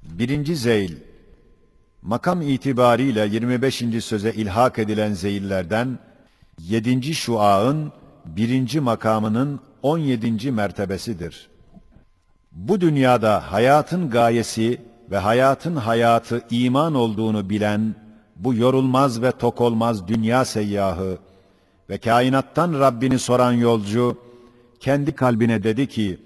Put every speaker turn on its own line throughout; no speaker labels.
Birinci zeyl, makam itibariyle 25. söze ilhak edilen zeyillerden 7. şua'ın 1. makamının 17. mertebesidir. Bu dünyada hayatın gayesi ve hayatın hayatı iman olduğunu bilen bu yorulmaz ve tok olmaz dünya seyyahı ve kainattan Rabbini soran yolcu kendi kalbine dedi ki,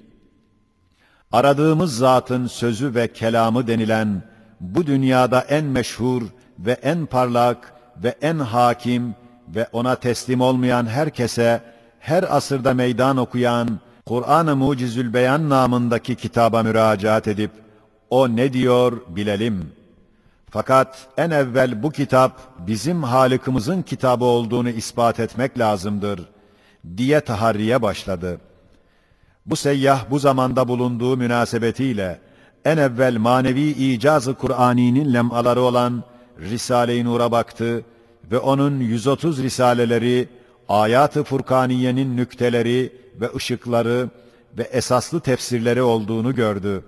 aradığımız zatın sözü ve kelamı denilen bu dünyada en meşhur ve en parlak ve en hakim ve ona teslim olmayan herkese her asırda meydan okuyan Kur'an-ı Mucizül Beyan namındaki kitaba müracaat edip o ne diyor bilelim. Fakat en evvel bu kitap bizim Halık'ımızın kitabı olduğunu ispat etmek lazımdır diye taharriye başladı. Bu seyyah bu zamanda bulunduğu münasebetiyle en evvel manevi icaz-ı Kur'ani'nin lemaları olan Risale-i Nur'a baktı ve onun 130 risaleleri, Ayat-ı Furkaniye'nin nükteleri ve ışıkları ve esaslı tefsirleri olduğunu gördü.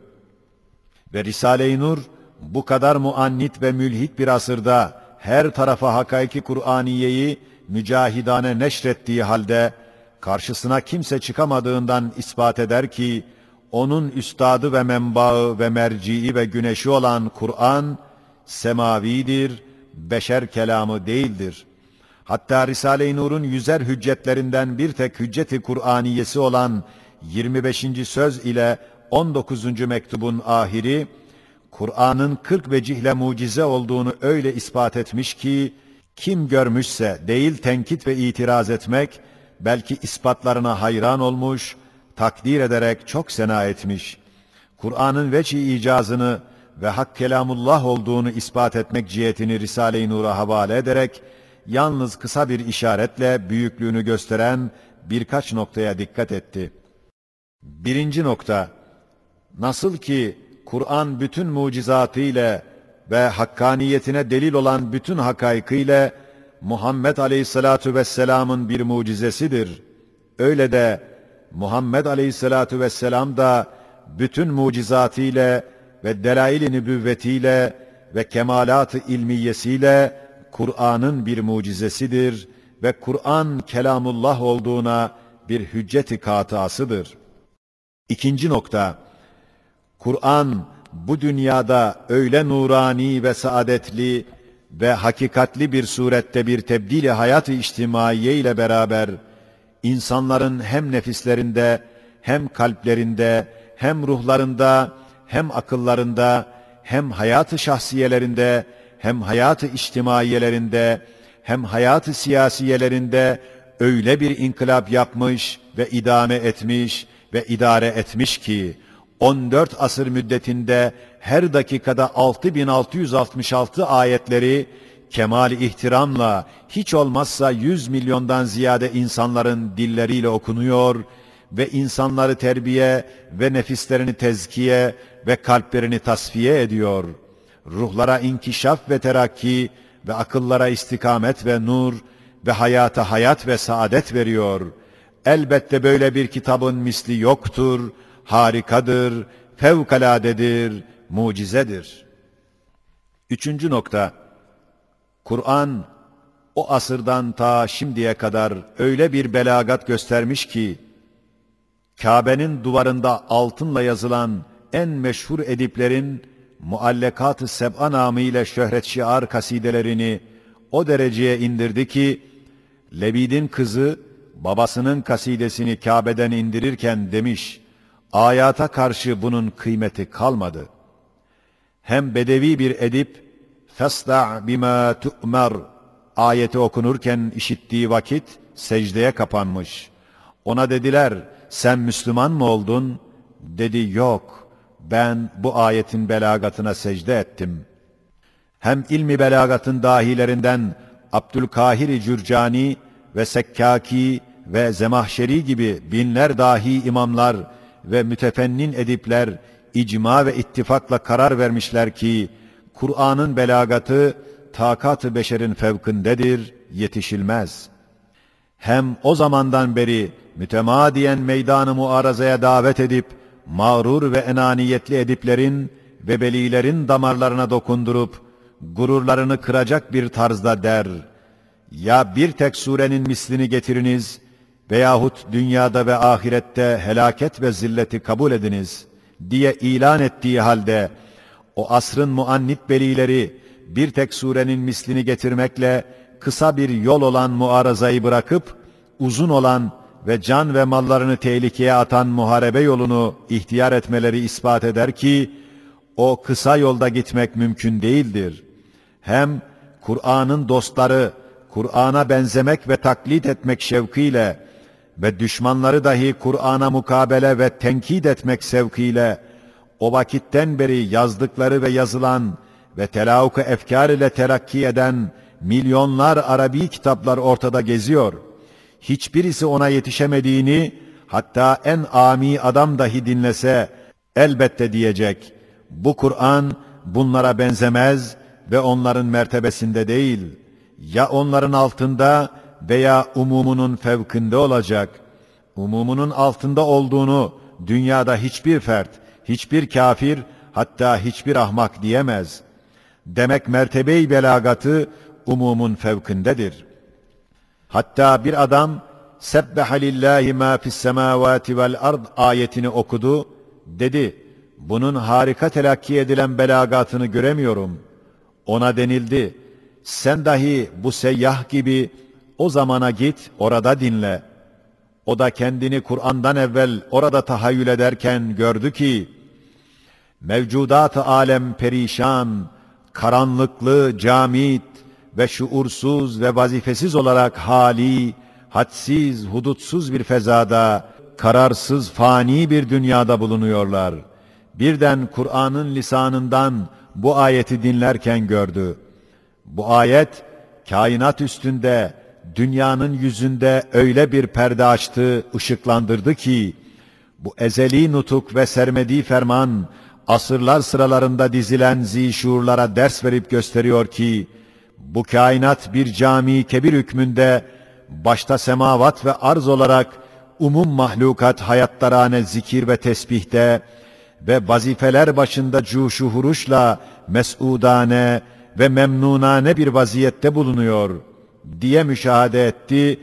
Ve Risale-i Nur bu kadar muannit ve mülhit bir asırda her tarafa hakaiki Kur'aniye'yi mücahidane neşrettiği halde karşısına kimse çıkamadığından ispat eder ki onun üstadı ve menbaı ve merci'i ve güneşi olan Kur'an semavidir, beşer kelamı değildir. Hatta Risale-i Nur'un 100'er hüccetlerinden bir tek hücceti Kur'aniyesi olan 25. söz ile 19. mektubun ahiri Kur'an'ın 40 vecihle mucize olduğunu öyle ispat etmiş ki kim görmüşse değil tenkit ve itiraz etmek, belki ispatlarına hayran olmuş, takdir ederek çok sena etmiş. Kur'an'ın veçi icazını ve hak kelamullah olduğunu ispat etmek cihetini Risale-i Nur'a havale ederek, yalnız kısa bir işaretle büyüklüğünü gösteren birkaç noktaya dikkat etti. Birinci nokta, nasıl ki Kur'an bütün mucizatıyla ve hakkaniyetine delil olan bütün hakaykıyla Muhammed Aleyhisselatu Vesselam'ın bir mucizesidir. Öyle de Muhammed Aleyhisselatu Vesselam da bütün mucizatıyla ve delail-i nübüvvetiyle ve kemalat-ı ilmiyesiyle Kur'an'ın bir mucizesidir ve Kur'an kelamullah olduğuna bir hüccet-i kâtıasıdır. İkinci nokta, Kur'an bu dünyada öyle nurani ve saadetli ve hakikatli bir surette bir tebdil-i hayat-ı içtimaiye ile beraber insanların hem nefislerinde, hem kalplerinde, hem ruhlarında, hem akıllarında, hem hayat-ı şahsiyelerinde, hem hayat-ı içtimaiyelerinde, hem hayat-ı siyasiyelerinde öyle bir inkılap yapmış ve idame etmiş ve idare etmiş ki 14 asır müddetinde her dakikada 6666 ayetleri kemal-i ihtiramla hiç olmazsa 100 milyondan ziyade insanların dilleriyle okunuyor ve insanları terbiye ve nefislerini tezkiye ve kalplerini tasfiye ediyor. Ruhlara inkişaf ve terakki ve akıllara istikamet ve nur ve hayata hayat ve saadet veriyor. Elbette böyle bir kitabın misli yoktur, harikadır, fevkaladedir, mucizedir. Üçüncü nokta, Kur'an o asırdan ta şimdiye kadar öyle bir belagat göstermiş ki, Kabe'nin duvarında altınla yazılan en meşhur ediplerin Muallekat-ı Seb'a namıyla şöhret şiar kasidelerini o dereceye indirdi ki, Lebid'in kızı babasının kasidesini Kabe'den indirirken demiş, ayata karşı bunun kıymeti kalmadı. Hem bedevi bir edip, فَاسْدَعْ بِمَا تُؤْمَرْ ayeti okunurken işittiği vakit secdeye kapanmış. Ona dediler, sen Müslüman mı oldun? Dedi, yok, ben bu ayetin belagatına secde ettim. Hem ilmi belagatın dahilerinden Abdülkahir-i Cürcani ve Sekkaki ve Zemahşeri gibi binler dahi imamlar ve mütefennin edipler icma ve ittifakla karar vermişler ki Kur'an'ın belagatı takat-ı beşerin fevkindedir, yetişilmez. Hem o zamandan beri mütemadiyen meydan-ı muarazaya davet edip mağrur ve enaniyetli ediplerin ve velilerin damarlarına dokundurup gururlarını kıracak bir tarzda der: ya bir tek surenin mislini getiriniz veyahut dünyada ve ahirette helaket ve zilleti kabul ediniz diye ilan ettiği halde, o asrın muannit velileri bir tek surenin mislini getirmekle kısa bir yol olan muarazayı bırakıp uzun olan ve can ve mallarını tehlikeye atan muharebe yolunu ihtiyar etmeleri ispat eder ki o kısa yolda gitmek mümkün değildir. Hem Kur'an'ın dostları Kur'an'a benzemek ve taklit etmek şevkiyle ve düşmanları dahi Kur'an'a mukabele ve tenkit etmek sevkiyle o vakitten beri yazdıkları ve yazılan ve telâuk-ı efkâr ile terakki eden milyonlar Arabi kitaplar ortada geziyor. Hiçbirisi ona yetişemediğini hatta en âmi adam dahi dinlese elbette diyecek: bu Kur'an bunlara benzemez ve onların mertebesinde değil, ya onların altında veya umumunun fevkinde olacak. Umumunun altında olduğunu dünyada hiçbir fert, hiçbir kafir, hatta hiçbir ahmak diyemez. Demek mertebe-i belagatı umumun fevkindedir. Hatta bir adam "Sebbeha lillahi ma fis semavati vel ard" ayetini okudu, dedi: bunun harika telakki edilen belagatını göremiyorum. Ona denildi: sen dahi bu seyyah gibi o zamana git, orada dinle. O da kendini Kur'an'dan evvel orada tahayyül ederken gördü ki mevcudat-ı alem perişan, karanlıklı, camit ve şuursuz ve vazifesiz olarak hali, hadsiz, hudutsuz bir fezada, kararsız, fani bir dünyada bulunuyorlar. Birden Kur'an'ın lisanından bu ayeti dinlerken gördü. Bu ayet, kainat üstünde, dünyanın yüzünde öyle bir perde açtı, ışıklandırdı ki, bu ezeli nutuk ve sermedi ferman, asırlar sıralarında dizilen zişuurlara ders verip gösteriyor ki, bu kainat bir cami kebir hükmünde, başta semavat ve arz olarak, umum mahlukat hayatlarane zikir ve tesbihte ve vazifeler başında cuşu huruşla mes'udane ve memnunane bir vaziyette bulunuyor diye müşahede etti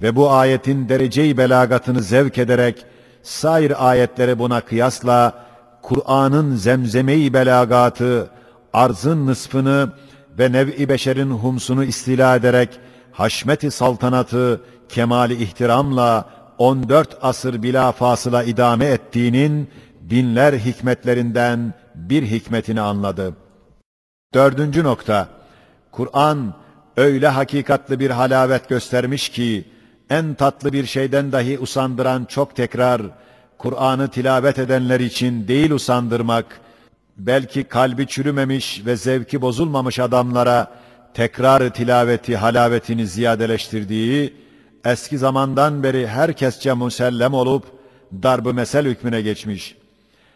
ve bu ayetin derece-i belagatını zevk ederek sair ayetleri buna kıyasla Kur'an'ın zemzeme-i belagatı, arzın nısfını ve nev-i beşerin humsunu istila ederek haşmet-i saltanatı kemali ihtiramla 14 asır bila fasıla idame ettiğinin binler hikmetlerinden bir hikmetini anladı. 4. nokta. Kur'an öyle hakikatlı bir halavet göstermiş ki en tatlı bir şeyden dahi usandıran çok tekrar, Kur'an'ı tilavet edenler için değil usandırmak, belki kalbi çürümemiş ve zevki bozulmamış adamlara tekrar tilaveti halavetini ziyadeleştirdiği, eski zamandan beri herkesçe musellem olup darb-ı mesel hükmüne geçmiş.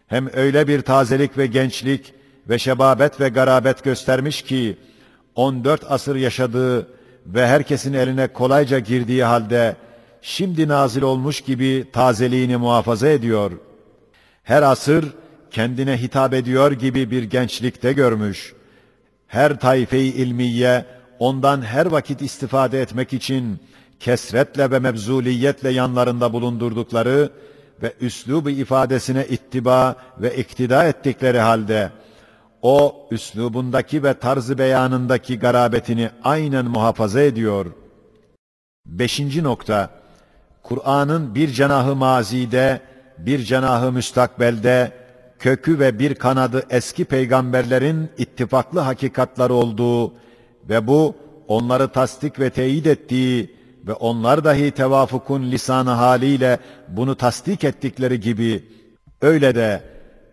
Hem öyle bir tazelik ve gençlik ve şebabet ve garabet göstermiş ki 14 asır yaşadığı ve herkesin eline kolayca girdiği halde şimdi nazil olmuş gibi tazeliğini muhafaza ediyor. Her asır kendine hitap ediyor gibi bir gençlikte görmüş. Her taife-i ilmiye ondan her vakit istifade etmek için kesretle ve mebzuliyetle yanlarında bulundurdukları ve üslubu ifadesine ittiba ve iktida ettikleri halde o üslubundaki ve tarzı beyanındaki garabetini aynen muhafaza ediyor. 5. nokta. Kur'an'ın bir cenahı mazide, bir cenahı müstakbelde, kökü ve bir kanadı eski peygamberlerin ittifaklı hakikatları olduğu ve bu onları tasdik ve teyit ettiği ve onlar dahi tevafukun lisanı haliyle bunu tasdik ettikleri gibi, öyle de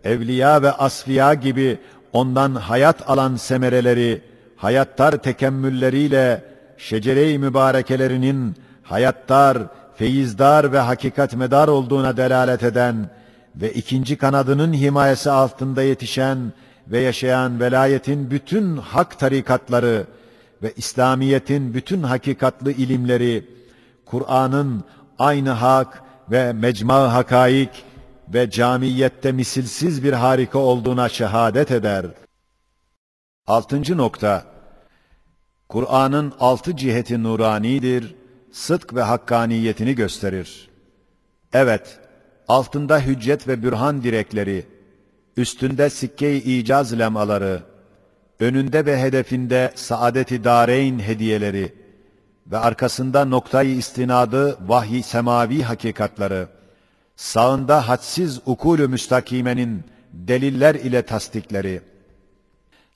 evliya ve asfiya gibi ondan hayat alan semereleri, hayattar tekemmülleriyle şecere-i mübarekelerinin hayattar, feyizdar ve hakikat medar olduğuna delalet eden ve ikinci kanadının himayesi altında yetişen ve yaşayan velayetin bütün hak tarikatları ve İslamiyet'in bütün hakikatlı ilimleri, Kur'an'ın aynı hak ve mecma hakaik, ve camiyette misilsiz bir harika olduğuna şehadet eder. 6. nokta. Kur'an'ın 6 ciheti nuranidir, sıdk ve hakkaniyetini gösterir. Evet, altında hüccet ve bürhan direkleri, üstünde sikke-i icaz lemaları, önünde ve hedefinde saadet-i dareyn hediyeleri ve arkasında noktayı istinadı vahyi semavi hakikatları, sağında hadsiz ukûl-ü müstakimenin deliller ile tasdikleri,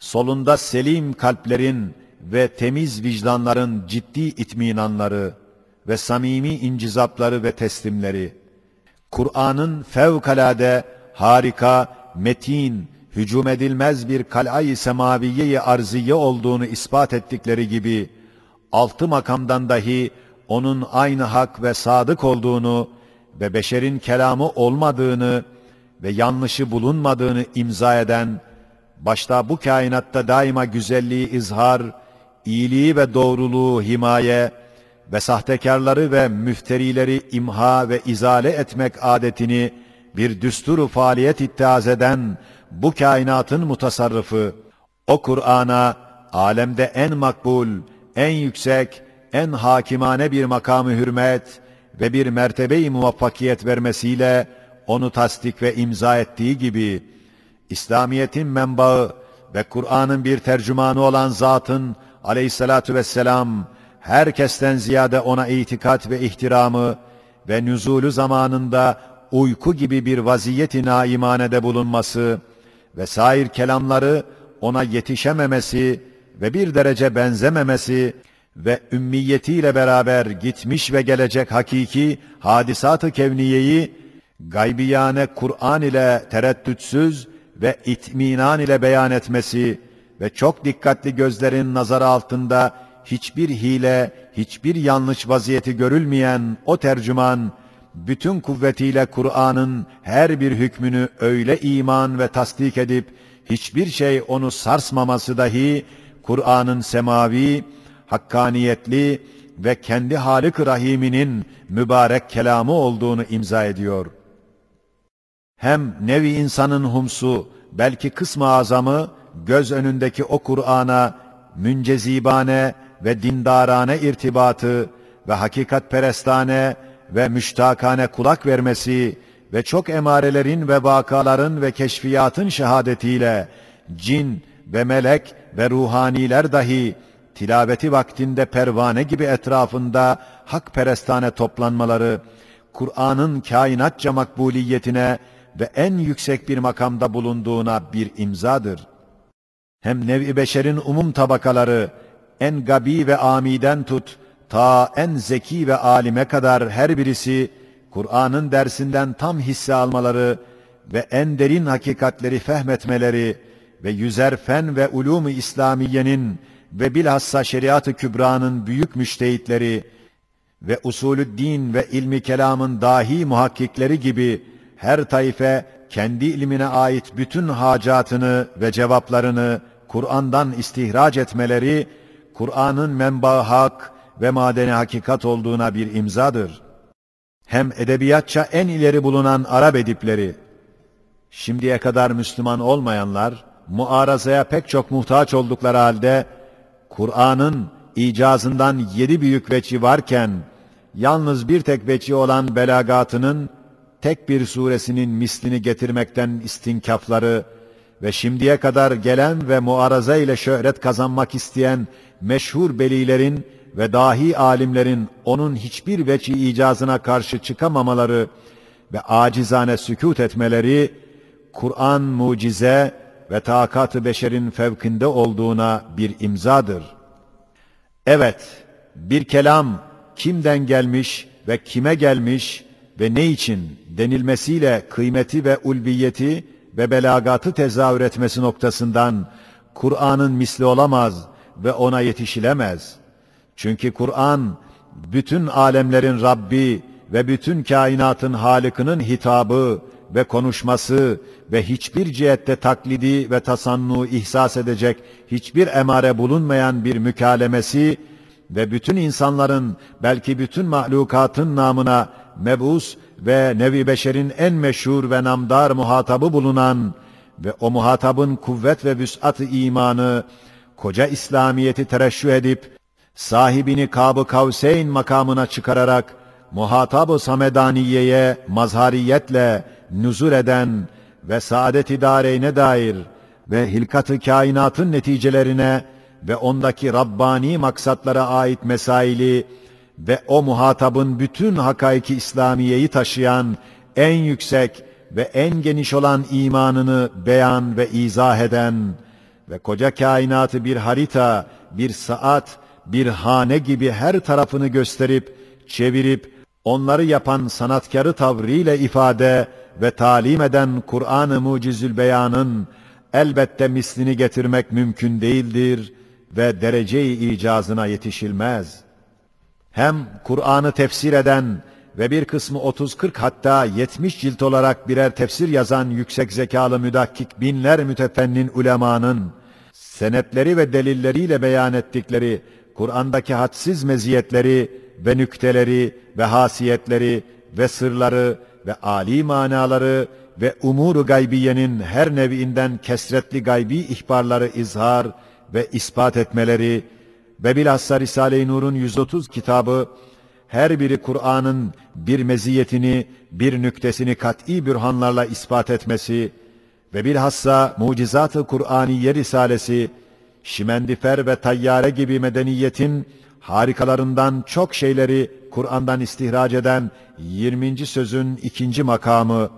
solunda selim kalplerin ve temiz vicdanların ciddi itminanları ve samimi incizapları ve teslimleri, Kur'an'ın fevkalade, harika, metin, hücum edilmez bir kal'a-i semaviye-i arziye olduğunu ispat ettikleri gibi, 6 makamdan dahi onun aynı hak ve sadık olduğunu ve beşerin kelamı olmadığını ve yanlışı bulunmadığını imza eden, başta bu kainatta daima güzelliği izhar, iyiliği ve doğruluğu himaye ve sahtekarları ve müfterileri imha ve izale etmek adetini bir düsturu faaliyet ittihaz eden bu kainatın mutasarrıfı, o Kur'an'a alemde en makbul, en yüksek, en hakimane bir makamı hürmet ve bir mertebe-i muvaffakiyet vermesiyle onu tasdik ve imza ettiği gibi, İslamiyet'in menbaı ve Kur'an'ın bir tercümanı olan zatın aleyhissalatu vesselam, herkesten ziyade ona itikat ve ihtiramı ve nüzulü zamanında uyku gibi bir vaziyet-i naimanede bulunması ve sair kelamları ona yetişememesi ve bir derece benzememesi ve ümmiyetiyle beraber gitmiş ve gelecek hakiki hadisat-ı kevniyeyi gaybiyane Kur'an ile tereddütsüz ve itminan ile beyan etmesi ve çok dikkatli gözlerin nazarı altında hiçbir hile, hiçbir yanlış vaziyeti görülmeyen o tercüman, bütün kuvvetiyle Kur'an'ın her bir hükmünü öyle iman ve tasdik edip, hiçbir şey onu sarsmaması dahi, Kur'an'ın semavi, hakkaniyetli ve kendi Halik-i Rahim'inin mübarek kelamı olduğunu imza ediyor. Hem nevi insanın humsu, belki kısmı azamı, göz önündeki o Kur'an'a müncezibane ve dindarane irtibatı ve hakikatperestane ve müştakane kulak vermesi ve çok emarelerin ve vakaların ve keşfiyatın şehadetiyle cin ve melek ve ruhaniler dahi tilaveti vaktinde pervane gibi etrafında hakperestane toplanmaları, Kur'an'ın kainatça makbuliyetine ve en yüksek bir makamda bulunduğuna bir imzadır. Hem nev-i beşerin umum tabakaları, en gabi ve amiden tut, ta en zeki ve alime kadar her birisi, Kur'an'ın dersinden tam hisse almaları ve en derin hakikatleri fehmetmeleri ve yüzer fen ve ulûm-i İslamiyenin ve bilhassa şeriat-ı kübranın büyük müştehitleri ve usulü'd-din ve ilmi kelamın dahi muhakkikleri gibi her taife kendi ilmine ait bütün hacatını ve cevaplarını Kur'an'dan istihraç etmeleri, Kur'an'ın menba hak ve madeni hakikat olduğuna bir imzadır. Hem edebiyatça en ileri bulunan Arap edipleri, şimdiye kadar Müslüman olmayanlar, muarazaya pek çok muhtaç oldukları halde, Kur'an'ın icazından 7 büyük veci varken, yalnız bir tek veci olan belagatının, tek bir suresinin mislini getirmekten istinkafları ve şimdiye kadar gelen ve muaraza ile şöhret kazanmak isteyen meşhur belilerin ve dahi alimlerin onun hiçbir veci icazına karşı çıkamamaları ve acizane sükût etmeleri, Kur'an mucize ve takat-ı beşerin fevkinde olduğuna bir imzadır. Evet, bir kelam kimden gelmiş ve kime gelmiş ve ne için denilmesiyle kıymeti ve ulviyeti ve belagatı tezahür etmesi noktasından Kur'an'ın misli olamaz ve ona yetişilemez. Çünkü Kur'an, bütün alemlerin Rabbi ve bütün kainatın Halık'ının hitabı ve konuşması ve hiçbir cihette taklidi ve tasannu ihsas edecek hiçbir emare bulunmayan bir mükalemesi ve bütün insanların belki bütün mahlukatın namına mebus ve nevi beşerin en meşhur ve namdar muhatabı bulunan ve o muhatabın kuvvet ve vüs'at-ı imanı, koca İslamiyet'i tereşşüh edip, sahibini Kâb-ı Kavseyn makamına çıkararak, muhatab-ı Samedaniyye'ye mazhariyetle nüzul eden ve saadet-i dâreyne dair ve hilkat-ı kainatın neticelerine ve ondaki Rabbani maksatlara ait mesaili ve o muhatabın bütün hakaiki İslamiye'yi taşıyan en yüksek ve en geniş olan imanını beyan ve izah eden ve koca kainatı bir harita, bir saat, bir hane gibi her tarafını gösterip, çevirip, onları yapan sanatkarı tavrıyla ifade ve talim eden Kur'an-ı Mucizül Beyan'ın elbette mislini getirmek mümkün değildir ve derece-i icazına yetişilmez. Hem Kur'an'ı tefsir eden ve bir kısmı 30-40 hatta 70 cilt olarak birer tefsir yazan yüksek zekalı müdakkik binler mütefennin ulemanın senetleri ve delilleriyle beyan ettikleri Kur'an'daki hadsiz meziyetleri ve nükteleri ve hasiyetleri ve sırları ve âli manaları ve umur-u gaybiyenin her neviinden kesretli gaybi ihbarları izhar ve ispat etmeleri ve bilhassa Risale-i Nur'un 130 kitabı, her biri Kur'an'ın bir meziyetini, bir nüktesini kat'î bürhanlarla ispat etmesi ve bilhassa Mucizat-ı Kur'aniye Risalesi, şimendifer ve tayyare gibi medeniyetin harikalarından çok şeyleri Kur'an'dan istihraç eden 20. sözün 2. makamı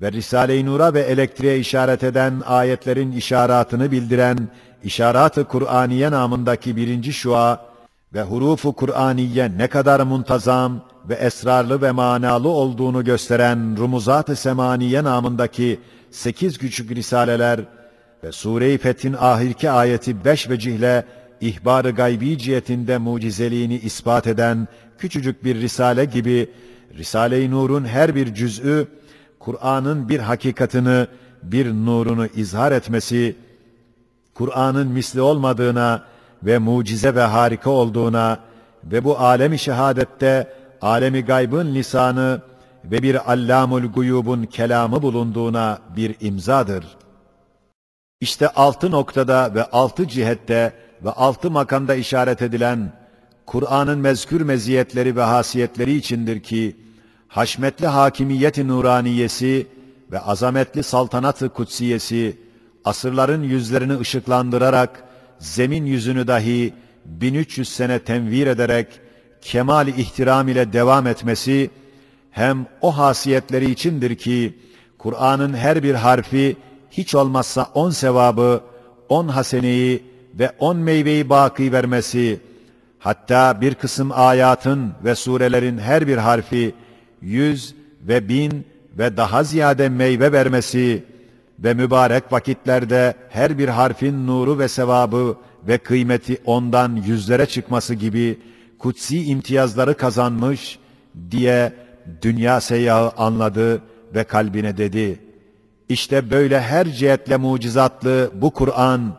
ve Risale-i Nur'a ve elektriğe işaret eden ayetlerin işaratını bildiren İşarat-ı Kur'aniye namındaki 1. şua ve Huruf-u Kur'aniye ne kadar muntazam ve esrarlı ve manalı olduğunu gösteren Rumuzat-ı Semaniye namındaki 8 küçük risaleler ve Sure-i Feth'in ahirki ayeti 5 vecihle ihbar-ı gaybi cihetinde mucizeliğini ispat eden küçücük bir risale gibi Risale-i Nur'un her bir cüz'ü Kur'an'ın bir hakikatını, bir nurunu izhar etmesi, Kur'an'ın misli olmadığına ve mucize ve harika olduğuna ve bu alem-i şehadette alemi gaybın lisanı ve bir allamul guyubun kelamı bulunduğuna bir imzadır. İşte 6 noktada ve 6 cihette ve 6 makamda işaret edilen Kur'an'ın mezkür meziyetleri ve hasiyetleri içindir ki, haşmetli hakimiyet-i nuraniyesi ve azametli saltanat-ı kutsiyesi, asırların yüzlerini ışıklandırarak, zemin yüzünü dahi 1300 sene tenvir ederek, kemal-i ihtiram ile devam etmesi, hem o hasiyetleri içindir ki, Kur'an'ın her bir harfi, hiç olmazsa 10 sevabı, 10 haseneyi ve 10 meyveyi baki vermesi, hatta bir kısım ayatın ve surelerin her bir harfi, 100 ve 1000 ve daha ziyade meyve vermesi ve mübarek vakitlerde her bir harfin nuru ve sevabı ve kıymeti ondan yüzlere çıkması gibi kutsi imtiyazları kazanmış diye dünya seyyahı anladı ve kalbine dedi: İşte böyle her cihetle mucizatlı bu Kur'an,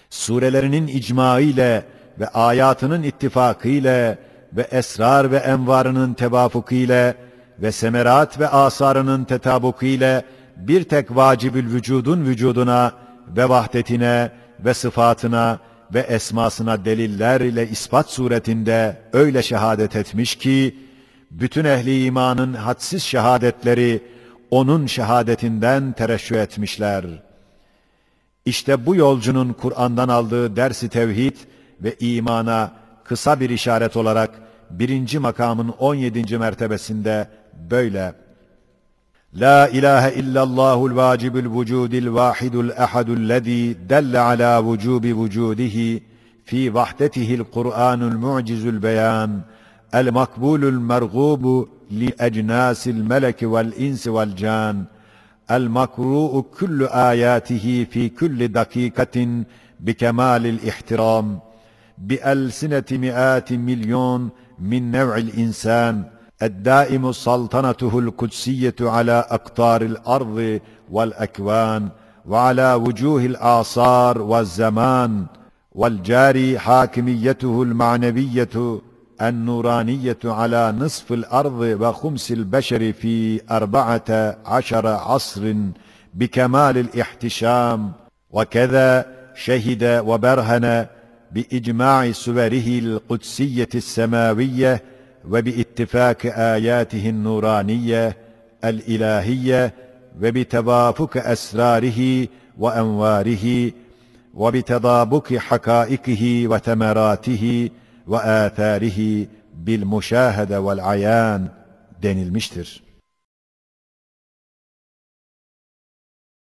surelerinin icma ile ve ayatının ittifakı ile ve esrar ve envarının tevafuku ile ve semerat ve asarının tetabuku ile bir tek vacibül vücudun vücuduna ve vahdetine ve sıfatına ve esmasına deliller ile ispat suretinde öyle şehadet etmiş ki, bütün ehli imanın hadsiz şehadetleri onun şehadetinden tereşşüh etmişler. İşte bu yolcunun Kur'an'dan aldığı ders-i tevhid ve imana kısa bir işaret olarak 1. makamın 17. mertebesinde böyle: La ilahe illallahul vacibul vücudil vahidul ehadullezî delle alâ vücûbi vücûdihi fî vahdetihil Kur'anul mu'cizul beyan el makbulul mergûbu li ecnâsil meleki vel insi vel can el makru'u kullu âyâtihi fî kulli dakikatin bi kemâlil ihtiram bi elsineti mi'âti milyon min nev'il insan الدائم سلطنته القدسية على أقطار الأرض والأكوان وعلى وجوه الآثار والزمان والجاري حاكميته المعنوية النورانية على نصف الأرض وخمس البشر في 14 عصر بكمال الاحتشام، وكذا شهد وبرهن بإجماع سوره القدسية السماوية وباتفاق آياته النورانية الإلهية وبتوافق أسراره وأنواره وبتطابق حقائقه وثمراته وآثاره بالمشاهدة والعيان denilmiştir.